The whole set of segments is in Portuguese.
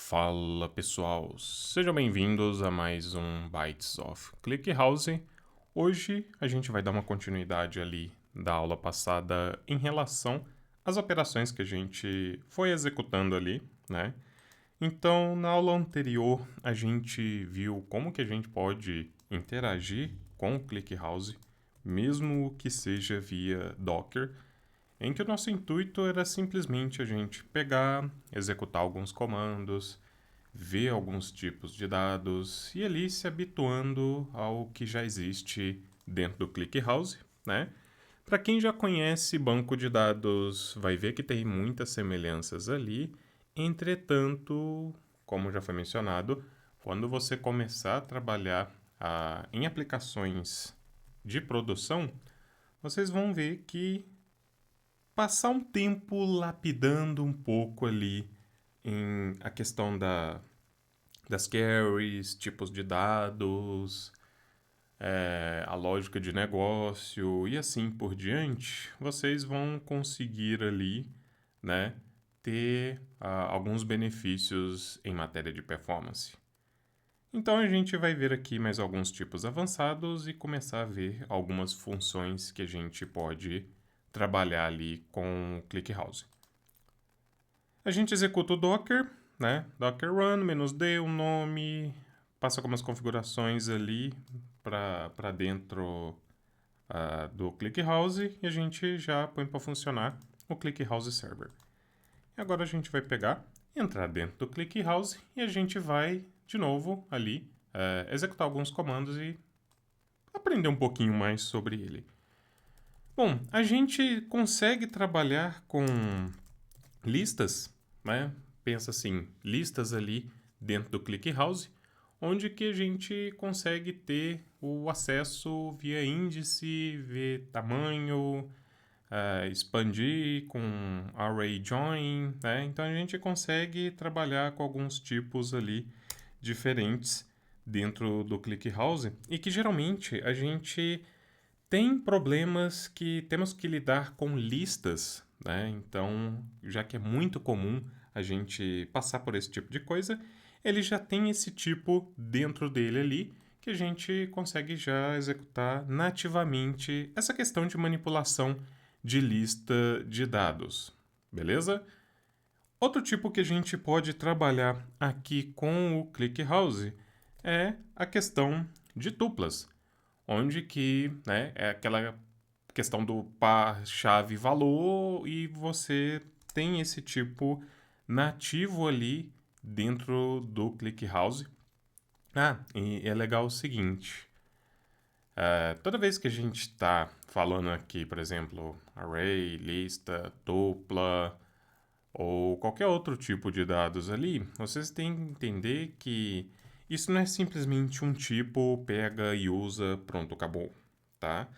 Fala pessoal, sejam bem-vindos a mais um Bytes of ClickHouse. Hoje a gente vai dar uma continuidade ali da aula passada em relação às operações que a gente foi executando ali, né? Então, na aula anterior, a gente viu como que a gente pode interagir com o ClickHouse, mesmo que seja via Docker, em que o nosso intuito era simplesmente a gente pegar, executar alguns comandos, ver alguns tipos de dados e ali se habituando ao que já existe dentro do ClickHouse, né? Para quem já conhece banco de dados, vai ver que tem muitas semelhanças ali. Entretanto, como já foi mencionado, quando você começar a trabalhar em aplicações de produção, vocês vão ver que passar um tempo lapidando um pouco ali em a questão das queries, tipos de dados, a lógica de negócio e assim por diante, vocês vão conseguir ali, né, ter alguns benefícios em matéria de performance. Então a gente vai ver aqui mais alguns tipos avançados e começar a ver algumas funções que a gente pode trabalhar ali com o ClickHouse. A gente executa o Docker, né? Docker run, -d, o nome, passa algumas configurações ali para dentro do ClickHouse e a gente já põe para funcionar o ClickHouse Server. E agora a gente vai pegar, entrar dentro do ClickHouse e a gente vai, de novo, ali, executar alguns comandos e aprender um pouquinho mais sobre ele. Bom, a gente consegue trabalhar com listas, né? Pensa assim, listas ali dentro do ClickHouse, onde que a gente consegue ter o acesso via índice, ver tamanho, expandir com array join, né? Então a gente consegue trabalhar com alguns tipos ali diferentes dentro do ClickHouse e que geralmente a gente tem problemas que temos que lidar com listas, né? Então, já que é muito comum a gente passar por esse tipo de coisa, ele já tem esse tipo dentro dele ali que a gente consegue já executar nativamente essa questão de manipulação de lista de dados, beleza? Outro tipo que a gente pode trabalhar aqui com o ClickHouse é a questão de tuplas, onde que, né, é aquela questão do par chave valor e você tem esse tipo nativo ali dentro do ClickHouse. E é legal o seguinte, toda vez que a gente está falando aqui, por exemplo, array, lista, tupla ou qualquer outro tipo de dados ali, vocês têm que entender que isso não é simplesmente um tipo, pega e usa, pronto, acabou, tá?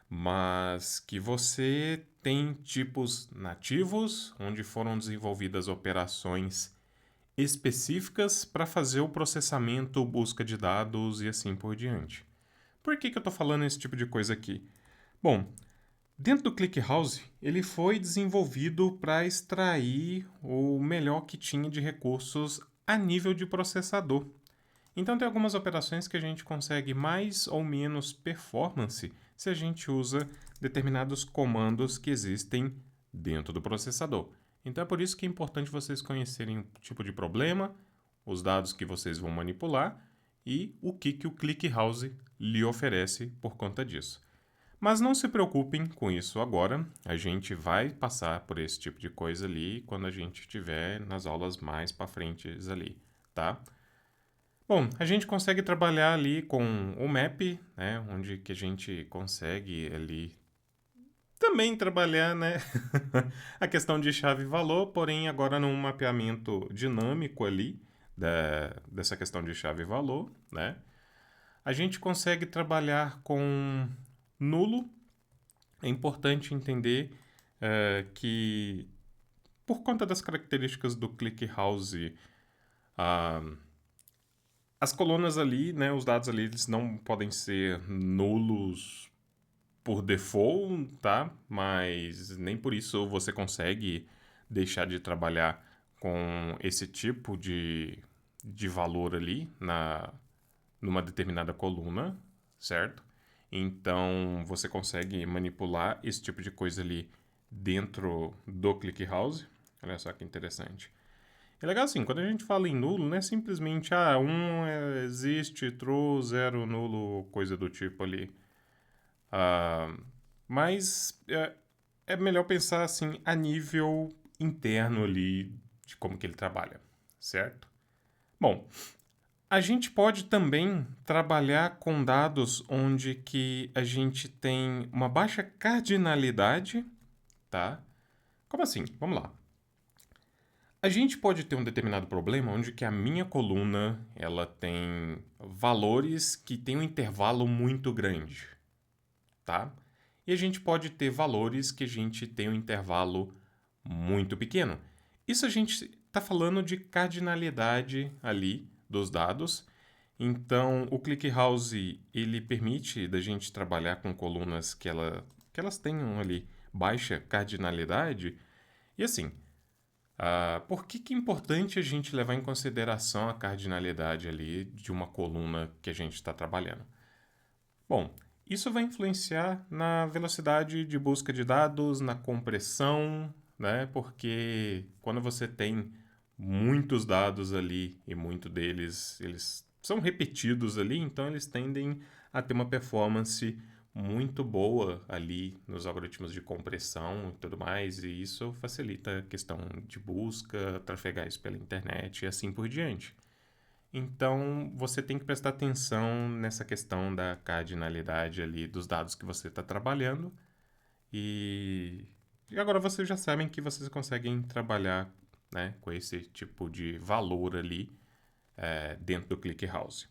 Mas que você tem tipos nativos, onde foram desenvolvidas operações específicas para fazer o processamento, busca de dados e assim por diante. Por que eu estou falando esse tipo de coisa aqui? Bom, dentro do ClickHouse, ele foi desenvolvido para extrair o melhor que tinha de recursos a nível de processador. Então, tem algumas operações que a gente consegue mais ou menos performance se a gente usa determinados comandos que existem dentro do processador. Então, é por isso que é importante vocês conhecerem o tipo de problema, os dados que vocês vão manipular e o que o ClickHouse lhe oferece por conta disso. Mas não se preocupem com isso agora, a gente vai passar por esse tipo de coisa ali quando a gente estiver nas aulas mais para frente ali, tá? Bom, a gente consegue trabalhar ali com o map, né, onde que a gente consegue ali também trabalhar, né, a questão de chave e valor, porém agora num mapeamento dinâmico ali dessa questão de chave e valor, né? A gente consegue trabalhar com nulo. É importante entender que por conta das características do ClickHouse, ah, as colunas ali, né, os dados ali, eles não podem ser nulos por default, tá? Mas nem por isso você consegue deixar de trabalhar com esse tipo de valor ali numa determinada coluna, certo? Então, você consegue manipular esse tipo de coisa ali dentro do ClickHouse. Olha só que interessante. É legal assim, quando a gente fala em nulo, não é simplesmente, existe, true, zero, nulo, coisa do tipo ali. Mas é melhor pensar assim a nível interno ali de como que ele trabalha, certo? Bom, a gente pode também trabalhar com dados onde que a gente tem uma baixa cardinalidade, tá? Como assim? Vamos lá. A gente pode ter um determinado problema onde que a minha coluna ela tem valores que tem um intervalo muito grande, tá? E a gente pode ter valores que a gente tem um intervalo muito pequeno. Isso a gente está falando de cardinalidade ali dos dados. Então, o ClickHouse ele permite da gente trabalhar com colunas que elas tenham ali baixa cardinalidade. E assim, por que é importante a gente levar em consideração a cardinalidade ali de uma coluna que a gente está trabalhando? Bom, isso vai influenciar na velocidade de busca de dados, na compressão, né? Porque quando você tem muitos dados ali e muito deles eles são repetidos ali, então eles tendem a ter uma performance muito boa ali nos algoritmos de compressão e tudo mais, e isso facilita a questão de busca, trafegar isso pela internet e assim por diante. Então, você tem que prestar atenção nessa questão da cardinalidade ali dos dados que você está trabalhando. E, e agora vocês já sabem que vocês conseguem trabalhar, né, com esse tipo de valor ali dentro do ClickHouse.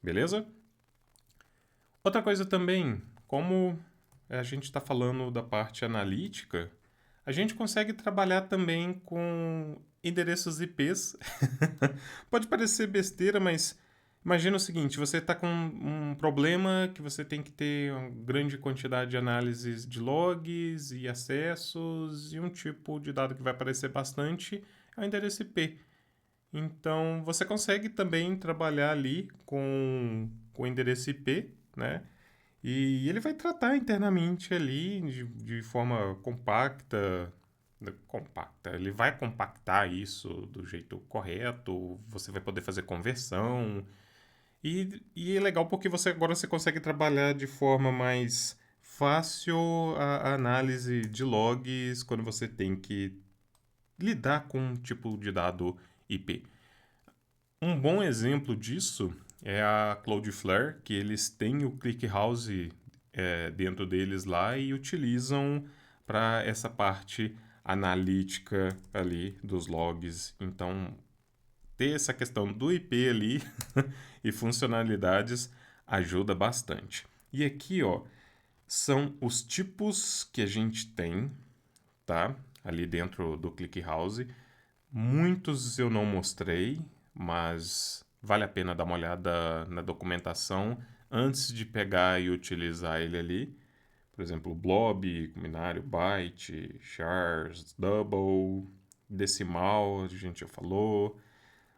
Beleza? Outra coisa também, como a gente está falando da parte analítica, a gente consegue trabalhar também com endereços IPs. Pode parecer besteira, mas imagina o seguinte: você está com um problema que você tem que ter uma grande quantidade de análises de logs e acessos, e um tipo de dado que vai aparecer bastante é o endereço IP. Então, você consegue também trabalhar ali com o endereço IP, né? E ele vai tratar internamente ali de forma compacta. Ele vai compactar isso do jeito correto, você vai poder fazer conversão. E é legal porque agora você consegue trabalhar de forma mais fácil a análise de logs quando você tem que lidar com um tipo de dado IP. Um bom exemplo disso é a Cloudflare, que eles têm o ClickHouse dentro deles lá e utilizam para essa parte analítica ali dos logs. Então, ter essa questão do IP ali e funcionalidades ajuda bastante. E aqui, ó, são os tipos que a gente tem, tá? Ali dentro do ClickHouse. Muitos eu não mostrei, mas vale a pena dar uma olhada na documentação antes de pegar e utilizar ele ali. Por exemplo, blob, binário, byte, chars, double, decimal, a gente já falou.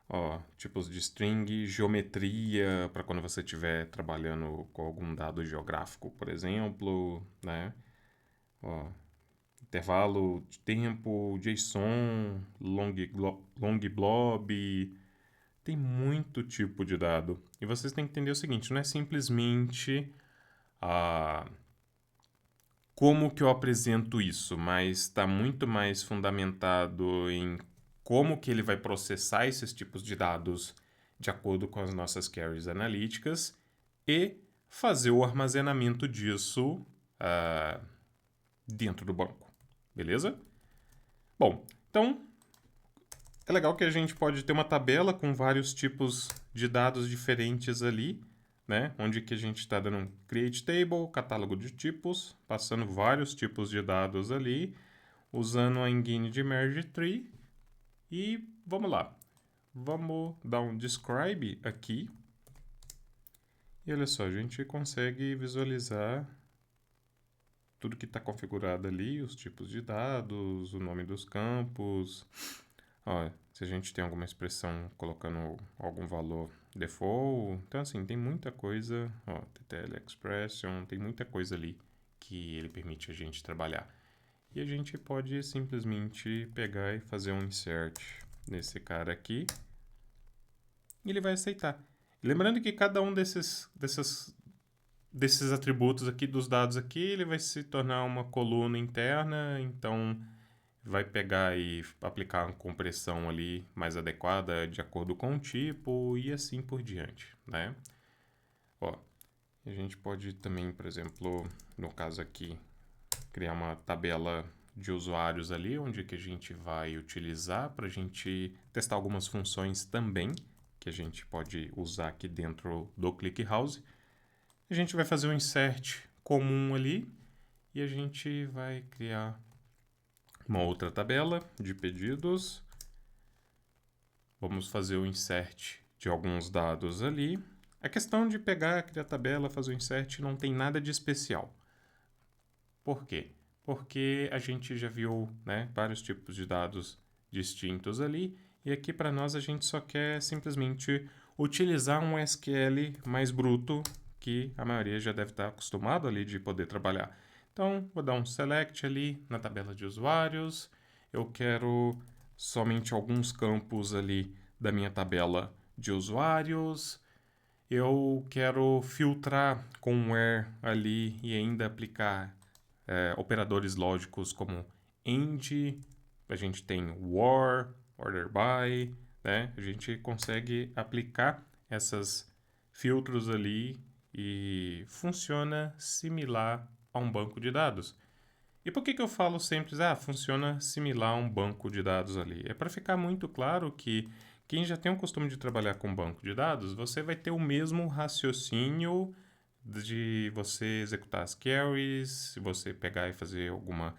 Ó, tipos de string, geometria para quando você estiver trabalhando com algum dado geográfico, por exemplo, né? Ó, intervalo de tempo, JSON, long blob, tem muito tipo de dado. E vocês têm que entender o seguinte, não é simplesmente como que eu apresento isso, mas está muito mais fundamentado em como que ele vai processar esses tipos de dados de acordo com as nossas queries analíticas e fazer o armazenamento disso dentro do banco, beleza? Bom, então é legal que a gente pode ter uma tabela com vários tipos de dados diferentes ali, né? Onde que a gente está dando um create table, catálogo de tipos, passando vários tipos de dados ali, usando a engine de merge tree e vamos lá. Vamos dar um describe aqui. E olha só, a gente consegue visualizar tudo que está configurado ali, os tipos de dados, o nome dos campos. Ó, se a gente tem alguma expressão colocando algum valor default. Então, assim, tem muita coisa, ó, TTL expression, tem muita coisa ali que ele permite a gente trabalhar. E a gente pode simplesmente pegar e fazer um insert nesse cara aqui, e ele vai aceitar. Lembrando que cada um desses atributos aqui, dos dados aqui, ele vai se tornar uma coluna interna, então vai pegar e aplicar uma compressão ali mais adequada de acordo com o tipo e assim por diante, né? Ó, a gente pode também, por exemplo, no caso aqui, criar uma tabela de usuários ali, onde que a gente vai utilizar para a gente testar algumas funções também, que a gente pode usar aqui dentro do ClickHouse. A gente vai fazer um insert comum ali e a gente vai criar uma outra tabela de pedidos. Vamos fazer o insert de alguns dados ali. A questão de pegar, criar tabela, fazer o insert não tem nada de especial. Por quê? Porque a gente já viu, né, vários tipos de dados distintos ali, e aqui para nós a gente só quer simplesmente utilizar um SQL mais bruto, que a maioria já deve estar acostumado ali de poder trabalhar. Então, vou dar um select ali na tabela de usuários, eu quero somente alguns campos ali da minha tabela de usuários, eu quero filtrar com um where ali e ainda aplicar operadores lógicos como AND, a gente tem WOR, order by, né? A gente consegue aplicar esses filtros ali e funciona similar a um banco de dados. E por que eu falo sempre, funciona similar a um banco de dados ali? É para ficar muito claro que quem já tem o costume de trabalhar com banco de dados, você vai ter o mesmo raciocínio de você executar as queries, se você pegar e fazer alguma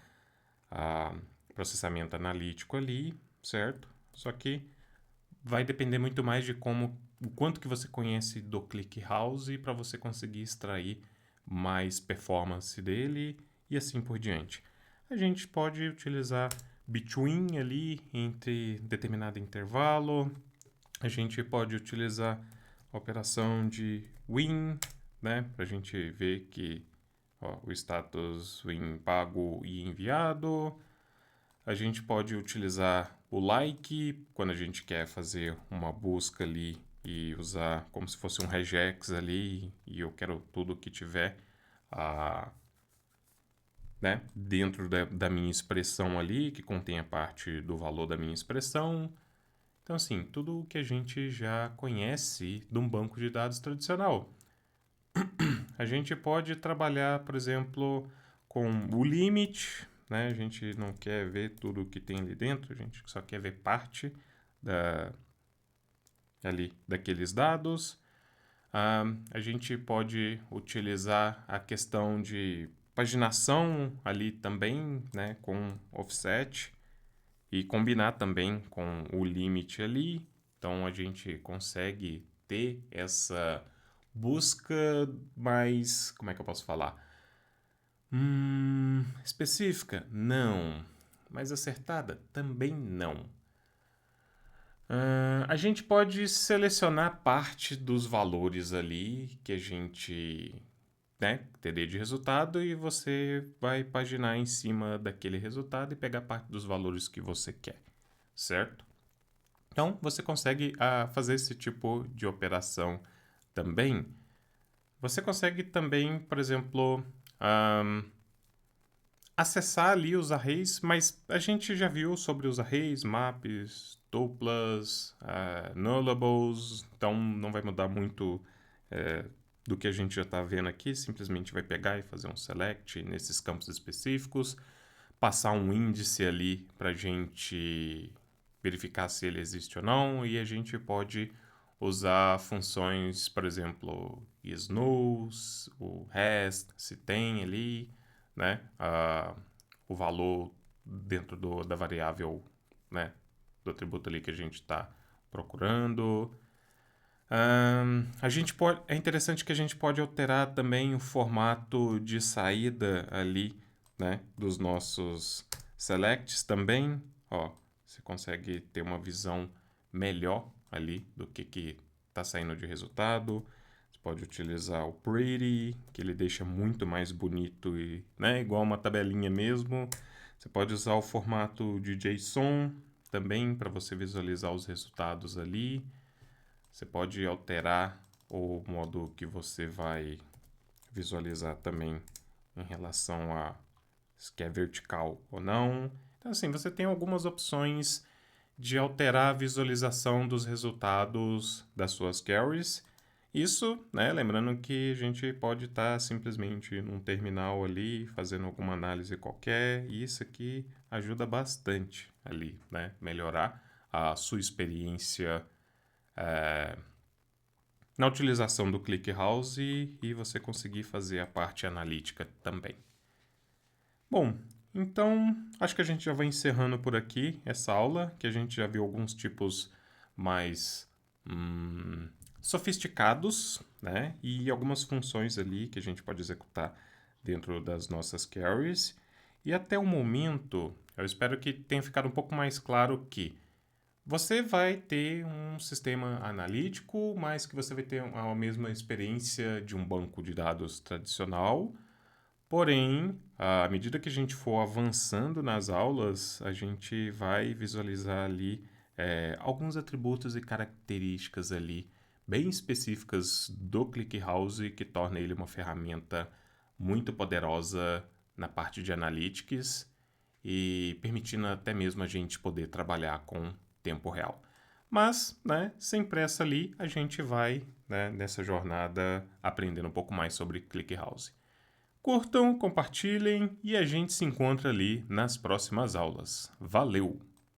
processamento analítico ali, certo? Só que vai depender muito mais de o quanto que você conhece do ClickHouse para você conseguir extrair mais performance dele e assim por diante. A gente pode utilizar between ali entre determinado intervalo. A gente pode utilizar a operação de win, né, para a gente ver que o status win pago e enviado. A gente pode utilizar o like quando a gente quer fazer uma busca ali e usar como se fosse um regex ali e eu quero tudo que tiver né, dentro da minha expressão ali, que contém a parte do valor da minha expressão. Então, assim, tudo o que a gente já conhece de um banco de dados tradicional. A gente pode trabalhar, por exemplo, com o limit, né? A gente não quer ver tudo o que tem ali dentro, a gente só quer ver parte ali daqueles dados. A gente pode utilizar a questão de paginação ali também, né, com offset e combinar também com o limit ali. Então a gente consegue ter essa busca mais, como é que eu posso falar? Específica? Não. Mais acertada? Também não. A gente pode selecionar parte dos valores ali que a gente, né, teria de resultado e você vai paginar em cima daquele resultado e pegar parte dos valores que você quer, certo? Então, você consegue fazer esse tipo de operação também. Você consegue também, por exemplo, acessar ali os arrays, mas a gente já viu sobre os arrays, maps, tuplas, nullables, então não vai mudar muito do que a gente já está vendo aqui, simplesmente vai pegar e fazer um select nesses campos específicos, passar um índice ali para a gente verificar se ele existe ou não, e a gente pode usar funções, por exemplo, isNull, o rest, se tem ali, né, o valor dentro da variável, né, do atributo ali que a gente está procurando. É interessante que a gente pode alterar também o formato de saída ali, né, dos nossos selects também. Ó, Você consegue ter uma visão melhor ali do que está saindo de resultado. Você pode utilizar o Pretty, que ele deixa muito mais bonito e, né, igual uma tabelinha mesmo. Você pode usar o formato de JSON também para você visualizar os resultados ali. Você pode alterar o modo que você vai visualizar também em relação a se quer vertical ou não. Então, assim, você tem algumas opções de alterar a visualização dos resultados das suas queries. Isso, né, lembrando que a gente pode estar simplesmente num terminal ali, fazendo alguma análise qualquer, e isso aqui ajuda bastante ali, né, melhorar a sua experiência na utilização do ClickHouse e você conseguir fazer a parte analítica também. Bom, então acho que a gente já vai encerrando por aqui essa aula, que a gente já viu alguns tipos mais sofisticados, né? E algumas funções ali que a gente pode executar dentro das nossas queries. E até o momento, eu espero que tenha ficado um pouco mais claro que você vai ter um sistema analítico, mas que você vai ter a mesma experiência de um banco de dados tradicional. Porém, à medida que a gente for avançando nas aulas, a gente vai visualizar ali alguns atributos e características ali bem específicas do ClickHouse que torna ele uma ferramenta muito poderosa na parte de analytics e permitindo até mesmo a gente poder trabalhar com tempo real. Mas, né, sem pressa ali, a gente vai, né, nessa jornada aprendendo um pouco mais sobre ClickHouse. Curtam, compartilhem e a gente se encontra ali nas próximas aulas. Valeu!